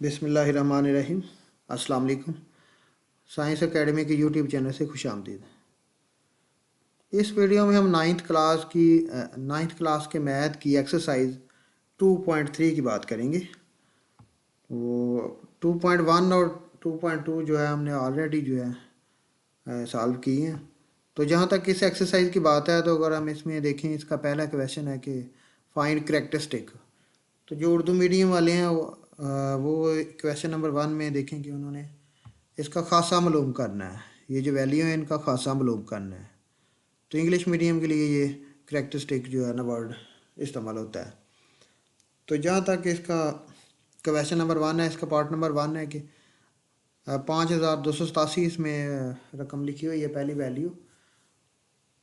बिस्मिल्लाहिर्रहमानिर्रहीम। अस्सलाम वालेकुम। साइंस एकेडमी के यूट्यूब चैनल से खुशामदीद। इस वीडियो में हम नाइन्थ क्लास के मैथ की एक्सरसाइज 2.3 की बात करेंगे। वो 2.1 और 2.2 जो है हमने ऑलरेडी जो है सॉल्व की हैं। तो जहाँ तक इस एक्सरसाइज की बात है, तो अगर हम इसमें देखें, इसका पहला क्वेश्चन है कि फाइंड करेक्टरिस्टिक। तो जो उर्दू मीडियम वाले हैं वो क्वेश्चन नंबर 1 में देखें कि उन्होंने इसका खासा मालूम करना है। ये जो वैल्यू है इनका खासा मालूम करना है। तो इंग्लिश मीडियम के लिए ये करेक्टरिस्टिक जो है ना वर्ड इस्तेमाल होता है। तो जहाँ तक इसका क्वेश्चन नंबर 1 है, इसका पार्ट नंबर 1 है कि 5287 इसमें रकम लिखी हुई है पहली वैल्यू।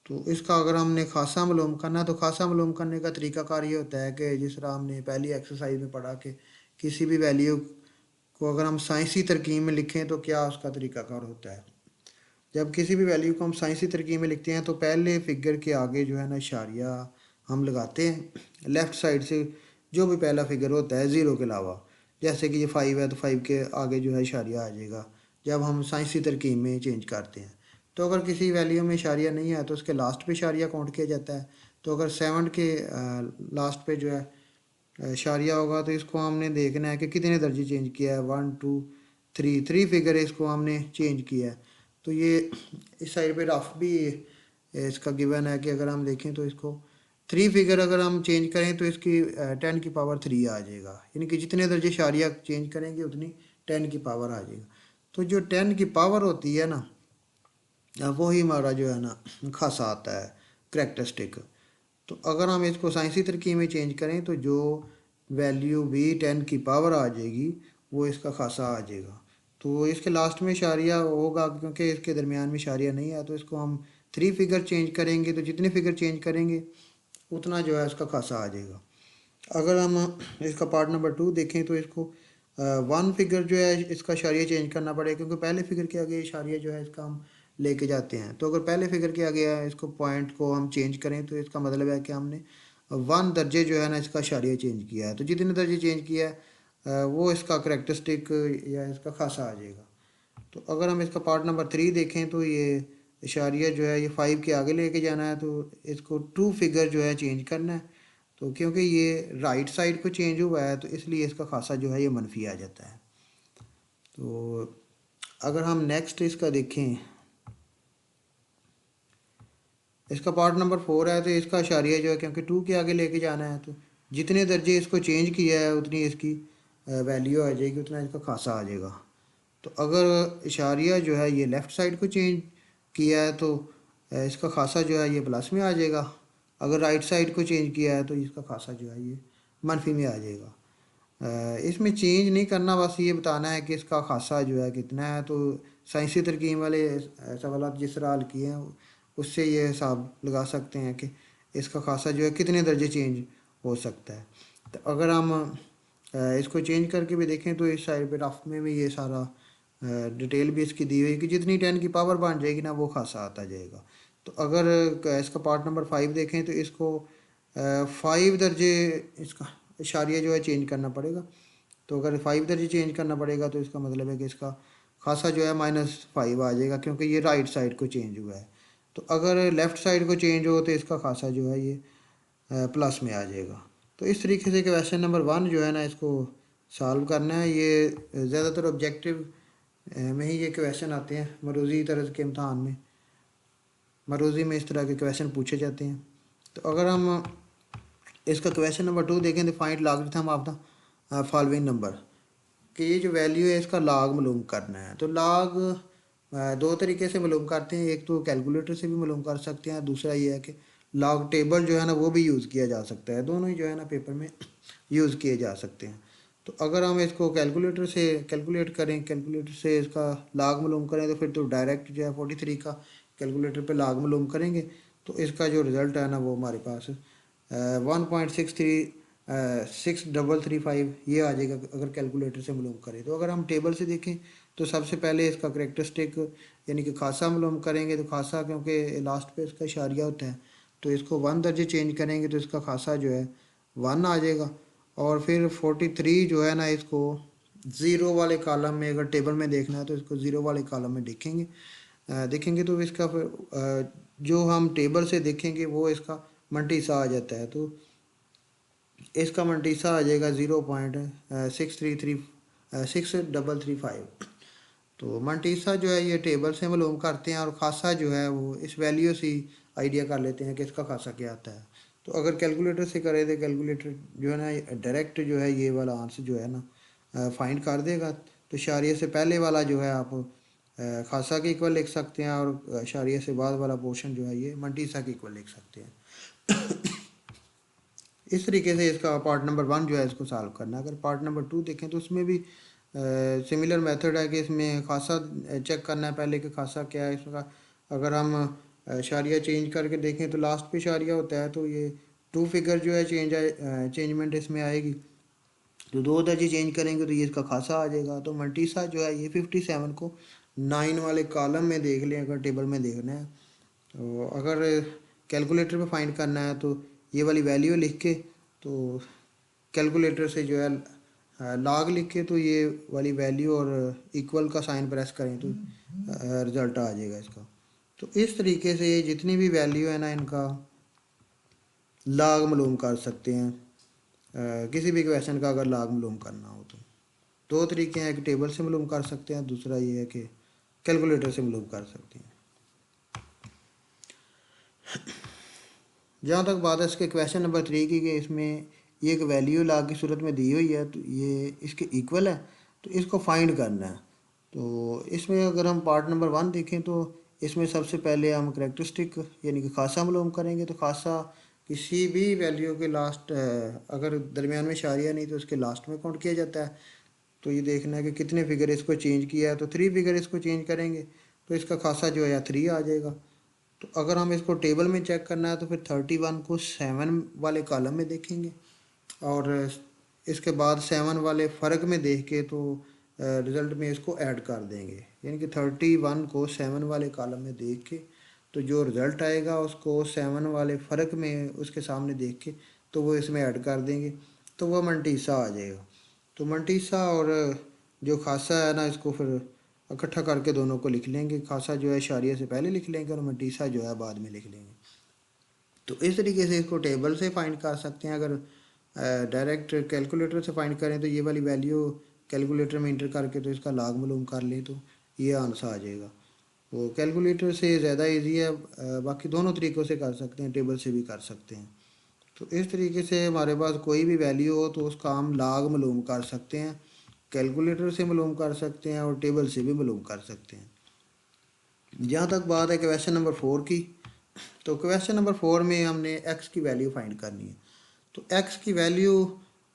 तो इसका अगर हमने खासा मालूम करना है, तो खासा मालूम करने का तरीकाकार ये होता है कि जिस तरह हमने पहली एक्सरसाइज में पढ़ा कि किसी भी वैल्यू को अगर हम साइंसी तरकीब में लिखें तो क्या उसका तरीकाकार होता है। जब किसी भी वैल्यू को हम साइंसी तरकीब में लिखते हैं तो पहले फिगर के आगे जो है ना इशारिया हम लगाते हैं लेफ़्ट साइड से। जो भी पहला फिगर होता है ज़ीरो के अलावा, जैसे कि ये 5 है तो 5 के आगे जो है इशारिया आ जाएगा जब हम साइंसी तरकीब में चेंज करते हैं। तो अगर किसी वैल्यू में इशारिया नहीं है तो उसके लास्ट पे इशारिया काउंट किया जाता है। तो अगर 7 के लास्ट पे जो है इशारिया होगा तो इसको हमने देखना है कि कितने दर्जे चेंज किया है। 1 2 3 3 फिगर इसको हमने चेंज किया है। तो ये इस साइड पे रफ भी इसका गिवन है कि अगर हम देखें तो इसको 3 फिगर अगर हम चेंज करें तो इसकी 10 की पावर 3 आ जाएगा। यानी कि जितने दर्जे इशारिया चेंज करेंगे उतनी 10 की पावर आ जाएगा। तो जो 10 की पावर होती है ना, वही हमारा जो है ना खासा आता है करेक्टरिस्टिक। तो अगर हम इसको साइंसी तरकीब में चेंज करें तो जो वैल्यू भी 10 की पावर आ जाएगी वो इसका खासा आ जाएगा। तो इसके लास्ट में इशारिया होगा क्योंकि इसके दरमियान में इशारिया नहीं है। तो इसको हम 3 फिगर चेंज करेंगे तो जितने फिगर चेंज करेंगे उतना जो है इसका खासा आ जाएगा। अगर हम इसका पार्ट नंबर 2 देखें तो इसको 1 फिगर जो है इसका इशारिया चेंज करना पड़ेगा क्योंकि पहले फिगर के आगे इशारिया जो है इसका हम लेके जाते हैं। तो अगर पहले फिगर के आगे इसको पॉइंट को हम चेंज करें तो इसका मतलब है कि हमने 1 दर्जे जो है ना इसका इशारिया चेंज किया है। तो जितने दर्जे चेंज किया है वो इसका करेक्टरिस्टिक या इसका खासा आ जाएगा। तो अगर हम इसका पार्ट नंबर 3 देखें तो ये इशारिया जो है ये 5 के आगे लेके जाना है। तो इसको 2 फिगर जो है चेंज करना है। तो क्योंकि ये राइट साइड को चेंज हुआ है तो इसलिए इसका खासा जो है ये मनफी आ जाता है। तो अगर हम नेक्स्ट इसका देखें, इसका पार्ट नंबर 4 है तो इसका इशारिया जो है क्योंकि 2 के आगे लेके जाना है तो जितने दर्जे इसको चेंज किया है उतनी इसकी वैल्यू आ जाएगी, उतना इसका खासा आ जाएगा। तो अगर इशारिया जो है ये लेफ़्ट साइड को चेंज किया है तो इसका खासा जो है ये प्लस में आ जाएगा। अगर राइट साइड को चेंज किया है तो इसका खासा जो है ये मनफी में आ जाएगा। इसमें चेंज नहीं करना, बस ये बताना है कि इसका खासा जो है कितना है। तो साइंसी तरकीब वाले सवाल जिस तरह हल किए हैं उससे ये हिसाब लगा सकते हैं कि इसका खासा जो है कितने दर्जे चेंज हो सकता है। तो अगर हम इसको चेंज करके भी देखें तो इस साइड पे रफ में भी ये सारा डिटेल भी इसकी दी हुई है कि जितनी 10 की पावर बन जाएगी ना वो खासा आता जाएगा। तो अगर इसका पार्ट नंबर 5 देखें तो इसको 5 दर्जे इसका इशारिया जो है चेंज करना पड़ेगा। तो अगर 5 दर्जे चेंज करना पड़ेगा तो इसका मतलब है कि इसका खासा जो है -5 आ जाएगा क्योंकि ये राइट साइड को चेंज हुआ है। तो अगर लेफ़्ट साइड को चेंज हो तो इसका खासा जो है ये प्लस में आ जाएगा। तो इस तरीके से क्वेश्चन नंबर 1 जो है ना इसको सॉल्व करना है। ये ज़्यादातर ऑब्जेक्टिव में ही ये क्वेश्चन आते हैं। मरोज़ी तरह के इम्तहान में, मरोज़ी में इस तरह के क्वेश्चन पूछे जाते हैं। तो अगर हम इसका क्वेश्चन नंबर 2 देखें तो find logarithm of the following number, कि ये जो वैल्यू है इसका लॉग मालूम करना है। तो लॉग दो तरीके से मालूम करते हैं, एक तो कैलकुलेटर से भी मालूम कर सकते हैं, दूसरा ये है कि लॉग टेबल जो है ना वो भी यूज़ किया जा सकता है। दोनों ही जो है ना पेपर में यूज़ किए जा सकते हैं। तो अगर हम इसको कैलकुलेटर से कैलकुलेट करें, कैलकुलेटर से इसका लॉग मालूम करें तो फिर तो डायरेक्ट जो है 43 का कैलकुलेटर पे लॉग मालूम करेंगे तो इसका जो रिज़ल्ट है ना वो हमारे पास 1.6365 ये आ जाएगा अगर कैलकुलेटर से मालूम करें। तो अगर हम टेबल से देखें तो सबसे पहले इसका करेक्टरिस्टिक यानी कि खासा मालूम करेंगे। तो खासा क्योंकि लास्ट पे इसका इशारिया होता है तो इसको 1 दर्जे चेंज करेंगे तो इसका खासा जो है 1 आ जाएगा। और फिर 43 जो है ना इसको ज़ीरो वाले कॉलम में, अगर टेबल में देखना है तो इसको ज़ीरो वाले कॉलम में देखेंगे। देखेंगे तो इसका फिर जो हम टेबल से देखेंगे वो इसका मंटीसा आ जाता है। तो इसका मंटीसा आ जाएगा 0.6335। तो मंटीसा जो है ये टेबल से मालूम करते हैं, और खासा जो है वो इस वैल्यू से आइडिया कर लेते हैं कि इसका खासा क्या आता है। तो अगर कैलकुलेटर से करें तो कैलकुलेटर जो है ना डायरेक्ट जो है ये वाला आंसर जो है ना फाइंड कर देगा। तो शारिया से पहले वाला जो है आप खासा के इक्वल लिख सकते हैं, और शारिया से बाद वाला पोर्शन जो है ये मंटीसा के इक्वल लिख सकते हैं। इस तरीके से इसका पार्ट नंबर 1 जो है इसको सॉल्व करना है। अगर पार्ट नंबर 2 देखें तो उसमें भी सिमिलर मेथड है कि इसमें खासा चेक करना है पहले कि खासा क्या है इसका। अगर हम शारिया चेंज करके देखें तो लास्ट पे शारिया होता है, तो ये 2 फिगर जो है चेंजमेंट इसमें आएगी। तो 2 दर्जे चेंज करेंगे तो ये इसका खासा आ जाएगा। तो मल्टीसा जो है ये 57 को 9 वाले कॉलम में देख लें अगर टेबल में देखना है। तो अगर कैलकुलेटर पे फाइंड करना है तो ये वाली वैल्यू लिख के, तो कैलकुलेटर से जो है लॉग लिख के, तो ये वाली वैल्यू और इक्वल का साइन प्रेस करें तो रिज़ल्ट आ जाएगा इसका। तो इस तरीके से जितनी भी वैल्यू है ना इनका लॉग मालूम कर सकते हैं। किसी भी क्वेश्चन का अगर लॉग मालूम करना हो तो 2 तरीके हैं, एक टेबल से मालूम कर सकते हैं, दूसरा ये है कि कैलकुलेटर से मालूम कर सकते हैं। जहाँ तक बात है इसके क्वेश्चन नंबर 3 की, कि इसमें ये एक वैल्यू लॉग की सूरत में दी हुई है, तो ये इसके इक्वल है, तो इसको फाइंड करना है। तो इसमें अगर हम पार्ट नंबर 1 देखें तो इसमें सबसे पहले हम करेक्टरिस्टिक यानी कि खासा मालूम करेंगे। तो खासा किसी भी वैल्यू के लास्ट, अगर दरमियान में शारिया नहीं तो उसके लास्ट में काउंट किया जाता है। तो ये देखना है कि कितने फिगर इसको चेंज किया है, तो 3 फिगर इसको चेंज करेंगे तो इसका खासा जो है 3 आ जाएगा। तो अगर हम इसको टेबल में चेक करना है तो फिर 31 को 7 वाले कॉलम में देखेंगे, और इसके बाद 7 वाले फ़र्क में देख के तो रिज़ल्ट में इसको ऐड कर देंगे। यानी कि 31 को 7 वाले कॉलम में देख के, तो जो रिज़ल्ट आएगा उसको 7 वाले फ़र्क में उसके सामने देख के तो वो इसमें ऐड कर देंगे, तो वो मंटीसा आ जाएगा। तो मंटीसा और जो खासा है ना इसको फिर इकट्ठा करके दोनों को लिख लेंगे। खासा जो है शारिया से पहले लिख लेंगे और मंटीसा जो है बाद में लिख लेंगे। तो इस तरीके से इसको टेबल से फाइंड कर सकते हैं। अगर डायरेक्ट कैलकुलेटर से फाइंड करें तो ये वाली वैल्यू कैलकुलेटर में इंटर करके तो इसका लॉग मालूम कर लें तो ये आंसर आ जाएगा। वो कैलकुलेटर से ज़्यादा इजी है, बाकी दोनों तरीक़ों से कर सकते हैं, टेबल से भी कर सकते हैं। तो इस तरीके से हमारे पास कोई भी वैल्यू हो तो उसका हम लॉग मालूम कर सकते हैं, कैलकुलेटर से मालूम कर सकते हैं और टेबल से भी मालूम कर सकते हैं। जहाँ तक बात है क्वेश्चन नंबर 4 की, तो क्वेश्चन नंबर 4 में हमने एक्स की वैल्यू फाइंड करनी है। तो एक्स की वैल्यू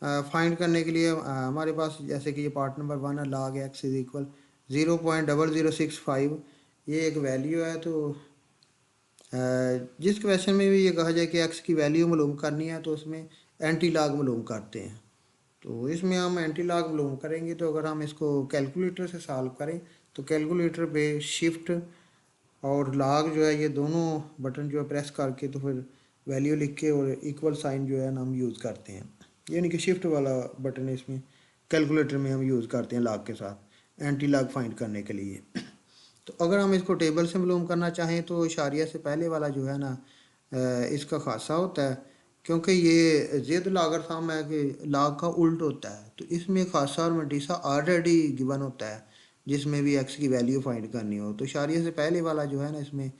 फाइंड करने के लिए हमारे पास जैसे कि ये पार्ट नंबर 1 है, लॉग एक्स इज इक्वल 0.0065, ये एक वैल्यू है। तो जिस क्वेश्चन में भी ये कहा जाए कि एक्स की वैल्यू मालूम करनी है तो उसमें एंटी लॉग मालूम करते हैं। तो इसमें हम एंटी लॉग मालूम करेंगे। तो अगर हम इसको कैलकुलेटर से सॉल्व करें तो कैलकुलेटर पे शिफ्ट और लॉग जो है ये दोनों बटन जो है प्रेस करके तो फिर वैल्यू लिख के और इक्वल साइन जो है ना हम यूज़ करते हैं। यानी कि शिफ्ट वाला बटन इसमें कैलकुलेटर में हम यूज़ करते हैं लॉग के साथ एंटी लॉग फाइंड करने के लिए। तो अगर हम इसको टेबल से मालूम करना चाहें तो इशारिया से पहले वाला जो है ना इसका खासा होता है, क्योंकि ये ज़ेड लॉगरिथम है कि लॉग का उल्ट होता है। तो इसमें खासा और मटीसा ऑलरेडी गिवन होता है जिसमें भी एक्स की वैल्यू फाइंड करनी हो। तो इशारिया से पहले वाला जो है ना इसमें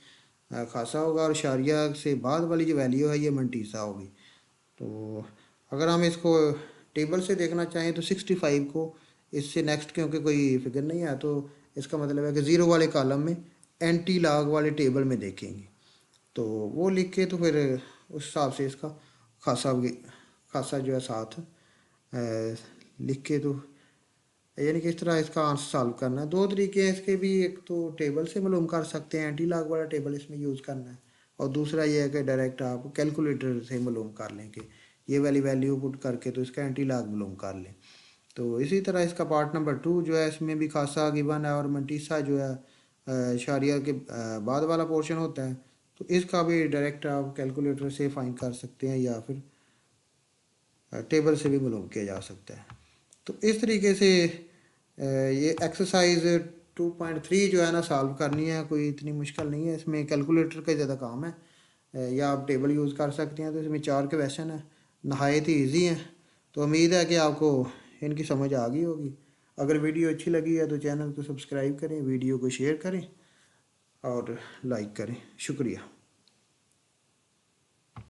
खासा होगा, और इशारिया से बाद वाली जो वैल्यू है ये मंटीसा होगी। तो अगर हम इसको टेबल से देखना चाहें तो 65 को इससे नेक्स्ट क्योंकि कोई फिगर नहीं है तो इसका मतलब है कि ज़ीरो वाले कॉलम में एंटी लॉग वाले टेबल में देखेंगे। तो वो लिख के तो फिर उस हिसाब से इसका खासा खासा जो है साथ लिख के, तो यानी कि इस तरह इसका आंसर सॉल्व करना है। 2 तरीके हैं इसके भी, एक तो टेबल से मालूम कर सकते हैं, एंटी लॉग वाला टेबल इसमें यूज़ करना है, और दूसरा ये है कि डायरेक्ट आप कैलकुलेटर से मालूम कर लें कि ये वाली वैल्यू पुट करके तो इसका एंटी लॉग मालूम कर लें। तो इसी तरह इसका पार्ट नंबर 2 जो है इसमें भी खासा गिवन है और मंटीसा जो है शारिया के बाद वाला पोर्शन होता है। तो इसका भी डायरेक्ट आप कैलकुलेटर से फाइंड कर सकते हैं या फिर टेबल से भी मालूम किया जा सकता है। तो इस तरीके से ये एक्सरसाइज 2.3 जो है ना सॉल्व करनी है, कोई इतनी मुश्किल नहीं है, इसमें कैलकुलेटर का ज़्यादा काम है। या आप टेबल यूज़ कर सकते हैं। तो इसमें 4 क्वेश्चन है, नहायत ही ईजी हैं। तो उम्मीद है कि आपको इनकी समझ आ गई होगी। अगर वीडियो अच्छी लगी है तो चैनल को सब्सक्राइब करें, वीडियो को शेयर करें और लाइक करें। शुक्रिया।